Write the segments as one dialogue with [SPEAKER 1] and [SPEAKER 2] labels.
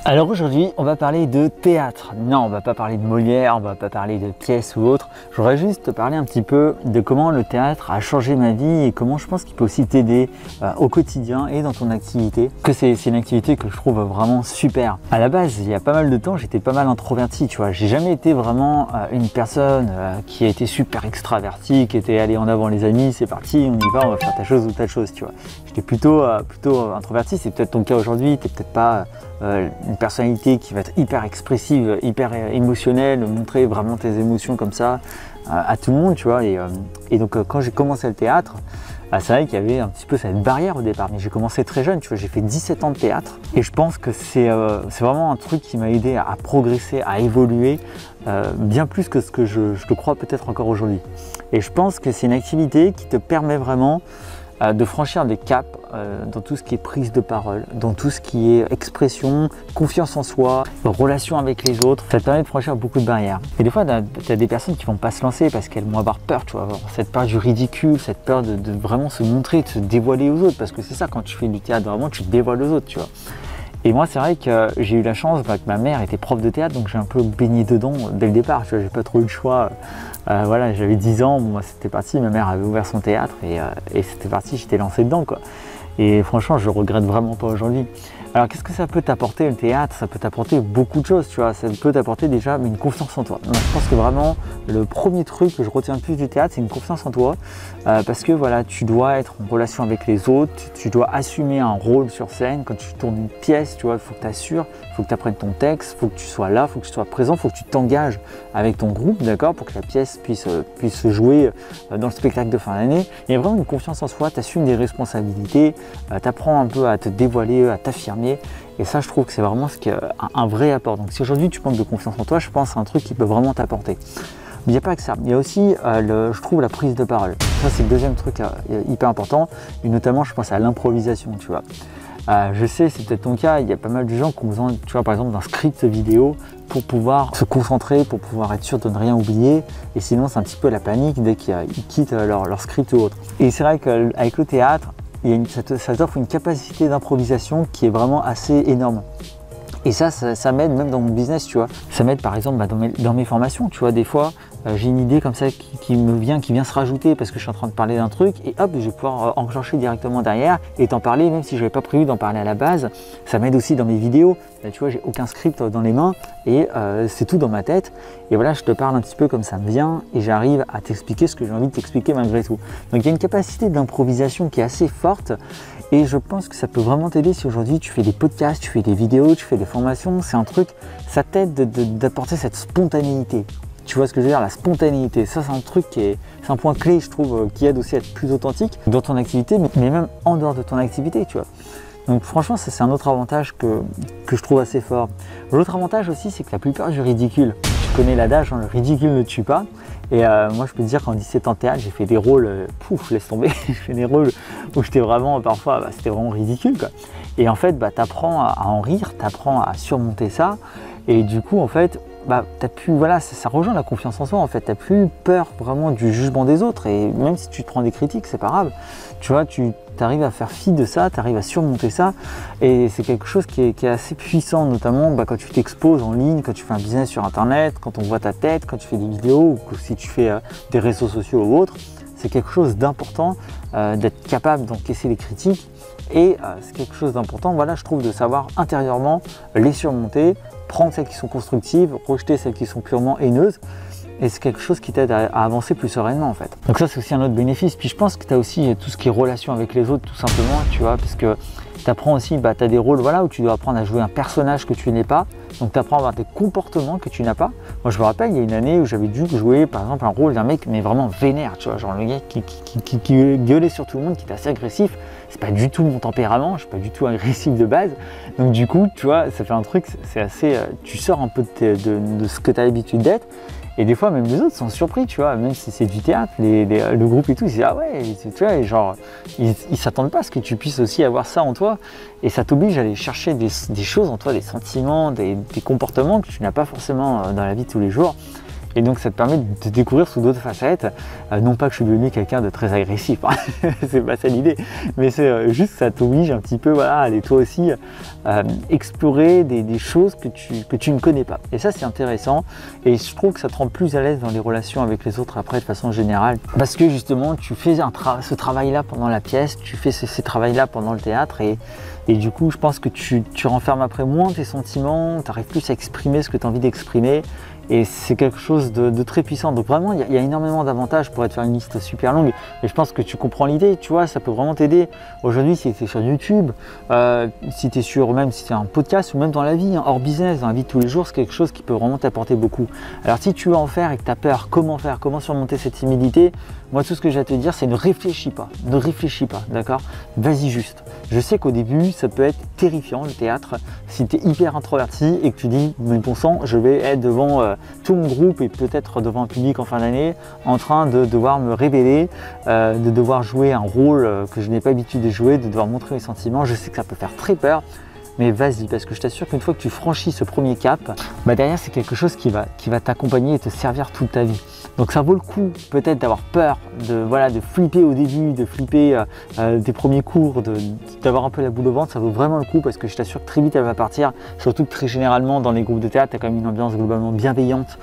[SPEAKER 1] Alors aujourd'hui, on va parler de théâtre. Non, on va pas parler de Molière, on va pas parler de pièces ou autre. Je voudrais juste te parler un petit peu de comment le théâtre a changé ma vie et comment je pense qu'il peut aussi t'aider au quotidien et dans ton activité. Que c'est une activité que je trouve vraiment super. À la base, il y a pas mal de temps, j'étais pas mal introverti, tu vois. J'ai jamais été vraiment une personne qui a été super extravertie, qui était allé en avant les amis, c'est parti, on y va, on va faire ta chose ou ta chose, tu vois. J'étais plutôt introverti, c'est peut-être ton cas aujourd'hui, t'es peut-être pas une personnalité qui va être hyper expressive, hyper émotionnelle, montrer vraiment tes émotions comme ça à tout le monde, tu vois. Et donc quand j'ai commencé le théâtre, c'est vrai qu'il y avait un petit peu cette barrière au départ, mais j'ai commencé très jeune, tu vois, j'ai fait 17 ans de théâtre et je pense que c'est vraiment un truc qui m'a aidé à progresser, à évoluer bien plus que ce que je le crois peut-être encore aujourd'hui. Et je pense que c'est une activité qui te permet vraiment de franchir des caps dans tout ce qui est prise de parole, dans tout ce qui est expression, confiance en soi, relation avec les autres. Ça te permet de franchir beaucoup de barrières. Et des fois, tu as des personnes qui vont pas se lancer parce qu'elles vont avoir peur, tu vois, avoir cette peur du ridicule, cette peur de vraiment se montrer, de se dévoiler aux autres. Parce que c'est ça, quand tu fais du théâtre, vraiment, tu te dévoiles aux autres, tu vois. Et moi, c'est vrai que j'ai eu la chance que ma mère était prof de théâtre, donc j'ai un peu baigné dedans dès le départ. Tu vois, j'ai pas trop eu le choix. Voilà, j'avais 10 ans, moi c'était parti, ma mère avait ouvert son théâtre et c'était parti, j'étais lancé dedans, quoi. Et franchement, je regrette vraiment pas aujourd'hui. Alors qu'est-ce que ça peut t'apporter le théâtre? Ça peut t'apporter beaucoup de choses, tu vois. Ça peut t'apporter déjà une confiance en toi. Donc, je pense que vraiment le premier truc que je retiens le plus du théâtre, c'est une confiance en toi. Parce que voilà, tu dois être en relation avec les autres, tu dois assumer un rôle sur scène. Quand tu tournes une pièce, tu vois, il faut que tu assures, il faut que tu apprennes ton texte, il faut que tu sois là, il faut que tu sois présent, il faut que tu t'engages avec ton groupe, d'accord, pour que la pièce puisse se jouer dans le spectacle de fin d'année. Il y a vraiment une confiance en soi, tu assumes des responsabilités, tu apprends un peu à te dévoiler, à t'affirmer. Et ça, je trouve que c'est vraiment un vrai apport. Donc si aujourd'hui tu manques de confiance en toi, je pense que c'est un truc qui peut vraiment t'apporter. Mais il n'y a pas que ça. Il y a aussi, je trouve, la prise de parole. Ça, c'est le deuxième truc hyper important. Et notamment, je pense à l'improvisation, tu vois. Je sais, c'est peut-être ton cas, il y a pas mal de gens qui ont besoin, tu vois, par exemple, d'un script vidéo pour pouvoir se concentrer, pour pouvoir être sûr de ne rien oublier. Et sinon, c'est un petit peu la panique dès qu'ils quittent leur script ou autre. Et c'est vrai qu'avec le théâtre, ça t'offre une capacité d'improvisation qui est vraiment assez énorme. Et ça m'aide même dans mon business, tu vois. Ça m'aide par exemple dans mes formations, tu vois. Des fois, j'ai une idée comme ça qui vient se rajouter parce que je suis en train de parler d'un truc et hop, je vais pouvoir enclencher directement derrière et t'en parler même si je n'avais pas prévu d'en parler à la base. Ça m'aide aussi dans mes vidéos. Là, tu vois, j'ai aucun script dans les mains et c'est tout dans ma tête. Et voilà, je te parle un petit peu comme ça me vient et j'arrive à t'expliquer ce que j'ai envie de t'expliquer malgré tout. Donc il y a une capacité d'improvisation qui est assez forte. Et je pense que ça peut vraiment t'aider si aujourd'hui tu fais des podcasts, tu fais des vidéos, tu fais des formations. C'est un truc, ça t'aide d'apporter cette spontanéité. Tu vois ce que je veux dire, la spontanéité. Ça, c'est un truc c'est un point clé, je trouve, qui aide aussi à être plus authentique dans ton activité, mais même en dehors de ton activité, tu vois. Donc franchement, ça c'est un autre avantage que je trouve assez fort. L'autre avantage aussi, c'est que la plupart du ridicule, tu connais l'adage, hein, le ridicule ne tue pas. Et moi, je peux te dire qu'en 17 ans de théâtre, j'ai fait des rôles, laisse tomber, j'ai fait des rôles où j'étais vraiment, parfois, c'était vraiment ridicule, quoi. Et en fait, tu apprends à en rire, tu apprends à surmonter ça. Et du coup, en fait, t'as plus, voilà, ça rejoint la confiance en soi, en fait. T'as plus peur vraiment du jugement des autres. Et même si tu te prends des critiques, c'est pas grave. Tu vois, tu arrives à faire fi de ça, tu arrives à surmonter ça. Et c'est quelque chose qui est assez puissant, notamment quand tu t'exposes en ligne, quand tu fais un business sur Internet, quand on voit ta tête, quand tu fais des vidéos ou si tu fais des réseaux sociaux ou autres. C'est quelque chose d'important d'être capable d'encaisser les critiques. Et c'est quelque chose d'important, voilà, je trouve, de savoir intérieurement les surmonter, prendre celles qui sont constructives, rejeter celles qui sont purement haineuses. Et c'est quelque chose qui t'aide à avancer plus sereinement, en fait. Donc ça, c'est aussi un autre bénéfice. Puis je pense que tu as aussi tout ce qui est relation avec les autres, tout simplement, tu vois, parce que tu apprends aussi, tu as des rôles, voilà, où tu dois apprendre à jouer un personnage que tu n'es pas. Donc tu apprends à avoir des comportements que tu n'as pas. Moi, je me rappelle, il y a une année où j'avais dû jouer, par exemple, un rôle d'un mec, mais vraiment vénère, tu vois, genre le gars qui gueulait sur tout le monde, qui était assez agressif. C'est pas du tout mon tempérament, je suis pas du tout agressif de base. Donc du coup, tu vois, ça fait un truc, c'est assez, tu sors un peu de ce que tu as l'habitude d'être. Et des fois, même les autres sont surpris, tu vois, même si c'est du théâtre, le groupe et tout, ils se disent ah ouais, tu vois, et genre, ils s'attendent pas à ce que tu puisses aussi avoir ça en toi. Et ça t'oblige à aller chercher des choses en toi, des sentiments, des comportements que tu n'as pas forcément dans la vie de tous les jours. Et donc ça te permet de te découvrir sous d'autres facettes. Non pas que je suis devenu quelqu'un de très agressif, hein. C'est pas ça l'idée, mais c'est juste que ça t'oblige un petit peu voilà, à aller toi aussi explorer des choses que tu ne connais pas. Et ça c'est intéressant et je trouve que ça te rend plus à l'aise dans les relations avec les autres après de façon générale. Parce que justement tu fais ce travail-là pendant la pièce, tu fais ces travails-là pendant le théâtre et du coup je pense que tu renfermes après moins tes sentiments, tu arrives plus à exprimer ce que tu as envie d'exprimer. Et c'est quelque chose de très puissant. Donc vraiment, il y a énormément d'avantages. Je pourrais te faire une liste super longue. Et je pense que tu comprends l'idée, tu vois, ça peut vraiment t'aider. Aujourd'hui, si tu es sur YouTube, si tu es sur, même si c'est un podcast ou même dans la vie, hein, hors business, dans la vie de tous les jours, c'est quelque chose qui peut vraiment t'apporter beaucoup. Alors si tu veux en faire et que tu as peur, comment faire, comment surmonter cette timidité, moi tout ce que j'ai à te dire, c'est ne réfléchis pas, d'accord? Vas-y juste. Je sais qu'au début, ça peut être terrifiant le théâtre. Si tu es hyper introverti et que tu dis, mais bon sang, je vais être devant tout mon groupe et peut-être devant un public en fin d'année, en train de devoir me révéler, de devoir jouer un rôle que je n'ai pas l'habitude de jouer, de devoir montrer mes sentiments. Je sais que ça peut faire très peur, mais vas-y, parce que je t'assure qu'une fois que tu franchis ce premier cap, derrière c'est quelque chose qui va t'accompagner et te servir toute ta vie. Donc ça vaut le coup peut-être d'avoir peur, de flipper au début, de flipper des premiers cours, d'avoir un peu la boule au ventre, ça vaut vraiment le coup parce que je t'assure que très vite elle va partir, surtout que très généralement dans les groupes de théâtre, tu as quand même une ambiance globalement bienveillante.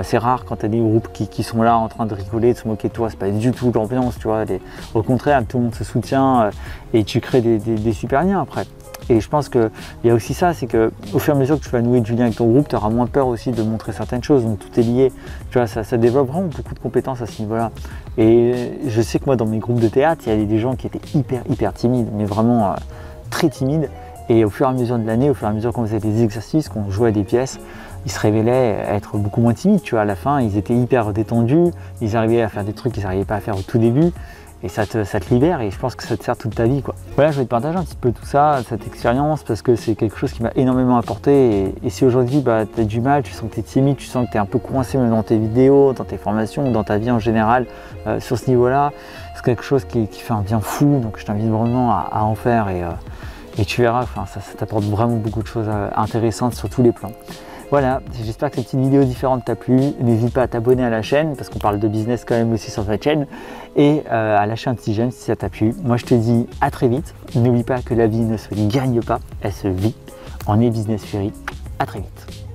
[SPEAKER 1] C'est rare quand tu as des groupes qui sont là en train de rigoler, de se moquer de toi, c'est pas du tout l'ambiance, tu vois. Au contraire, tout le monde se soutient et tu crées des super liens après. Et je pense qu'il y a aussi ça, c'est qu'au fur et à mesure que tu vas nouer du lien avec ton groupe, tu auras moins peur aussi de montrer certaines choses. Donc tout est lié. Tu vois, ça développe vraiment beaucoup de compétences à ce niveau-là. Et je sais que moi, dans mes groupes de théâtre, il y a des gens qui étaient hyper timides, mais vraiment très timides. Et au fur et à mesure de l'année, au fur et à mesure qu'on faisait des exercices, qu'on jouait à des pièces, ils se révélaient être beaucoup moins timides. Tu vois, à la fin, ils étaient hyper détendus. Ils arrivaient à faire des trucs qu'ils n'arrivaient pas à faire au tout début. Et ça te libère et je pense que ça te sert toute ta vie, quoi. Voilà, je vais te partager un petit peu tout ça, cette expérience, parce que c'est quelque chose qui m'a énormément apporté. Et si aujourd'hui tu as du mal, tu sens que tu es timide, tu sens que tu es un peu coincé même dans tes vidéos, dans tes formations, dans ta vie en général, sur ce niveau-là, c'est quelque chose qui fait un bien fou. Donc je t'invite vraiment à en faire et tu verras, enfin, ça t'apporte vraiment beaucoup de choses intéressantes sur tous les plans. Voilà, j'espère que cette petite vidéo différente t'a plu. N'hésite pas à t'abonner à la chaîne parce qu'on parle de business quand même aussi sur cette chaîne et à lâcher un petit j'aime si ça t'a plu. Moi je te dis à très vite. N'oublie pas que la vie ne se gagne pas, elle se vit. On est Business Fury. À très vite.